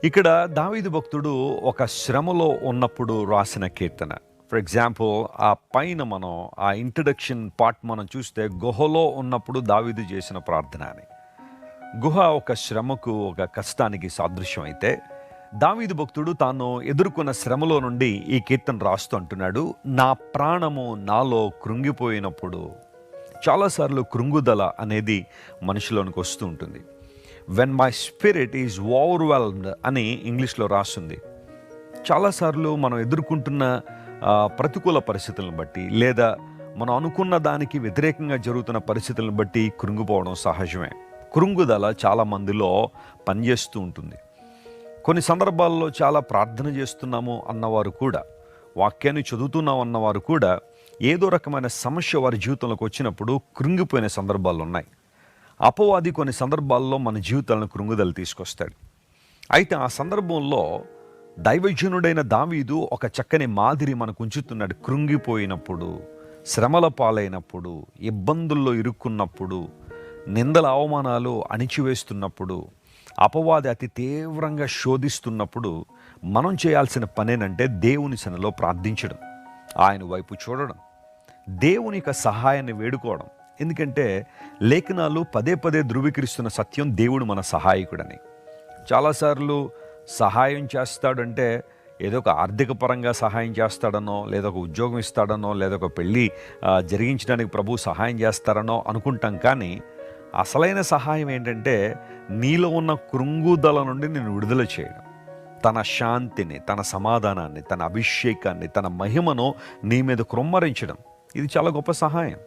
ఇక్కడ దావీదు భక్తుడు ఒక శ్రమలో ఉన్నప్పుడు రాసిన కీర్తన. ఫర్ ఎగ్జాంపుల్ ఆ పైన మనం ఆ ఇంట్రడక్షన్ పార్ట్ మనం చూస్తే గుహలో ఉన్నప్పుడు దావీదు చేసిన ప్రార్థన అని. గుహ ఒక శ్రమకు ఒక కష్టానికి సాదృశ్యం అయితే దావీదు భక్తుడు తాను ఎదుర్కొన్న శ్రమలో నుండి ఈ కీర్తన రాస్తూ అంటున్నాడు, నా ప్రాణము నాలో కృంగిపోయినప్పుడు. చాలాసార్లు కృంగుదల అనేది మనిషిలోనికి వస్తూ ఉంటుంది. When my spirit is overwhelmed అని ఇంగ్లీష్లో రాస్తుంది. చాలాసార్లు మనం ఎదుర్కొంటున్న ప్రతికూల పరిస్థితులను బట్టి లేదా మనం అనుకున్న దానికి వ్యతిరేకంగా జరుగుతున్న పరిస్థితులను బట్టి కృంగిపోవడం సహజమే. కృంగుదల చాలా మందిలో పనిచేస్తూ ఉంటుంది. కొన్ని సందర్భాల్లో చాలా ప్రార్థన చేస్తున్నాము అన్నవారు కూడా, వాక్యాన్ని చదువుతున్నాం అన్నవారు కూడా ఏదో రకమైన సమస్య వారి జీవితంలోకి వచ్చినప్పుడు కృంగిపోయిన సందర్భాలు ఉన్నాయి. అపవాది కొన్ని సందర్భాల్లో మన జీవితాలను కృంగుదల తీసుకొస్తాడు. అయితే ఆ సందర్భంలో దైవజనుడైన దావీదు ఒక చక్కని మాదిరి మనకు ఉంచుతున్నాడు. కృంగిపోయినప్పుడు, శ్రమల పాలైనప్పుడు, ఇబ్బందుల్లో ఇరుక్కున్నప్పుడు, నిందల అవమానాలు అణిచివేస్తున్నప్పుడు, అపవాది అతి తీవ్రంగా శోధిస్తున్నప్పుడు మనం చేయాల్సిన పనేనంటే దేవుని సన్నిధిలో ప్రార్థించడం, ఆయన వైపు చూడడం, దేవుని యొక్క సహాయాన్ని వేడుకోవడం. ఎందుకంటే లేఖనాలు పదే పదే ధృవీకరిస్తున్న సత్యం, దేవుడు మన సహాయకుడని. చాలాసార్లు సహాయం చేస్తాడంటే ఏదో ఒక ఆర్థిక పరంగా సహాయం చేస్తాడనో, లేదా ఒక ఉద్యోగం ఇస్తాడనో, లేదా ఒక పెళ్ళి జరిగించడానికి ప్రభు సహాయం చేస్తారనో అనుకుంటాం. కానీ అసలైన సహాయం ఏంటంటే నీలో ఉన్న కృంగుదల నుండి నేను విడుదల చేయడం, తన శాంతిని, తన సమాధానాన్ని, తన అభిషేకాన్ని, తన మహిమను నీ మీద కృమ్మరించడం. ఇది చాలా గొప్ప సహాయం.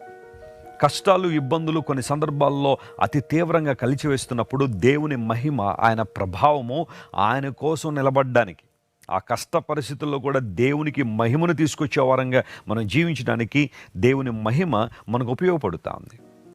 కష్టాలు, ఇబ్బందులు కొన్ని సందర్భాల్లో అతి తీవ్రంగా కలిచివేస్తున్నప్పుడు దేవుని మహిమ, ఆయన ప్రభావము ఆయన కోసం నిలబడడానికి, ఆ కష్ట పరిస్థితుల్లో కూడా దేవునికి మహిమను తీసుకొచ్చే వారంగా మనం జీవించడానికి దేవుని మహిమ మనకు ఉపయోగపడుతూ ఉంది.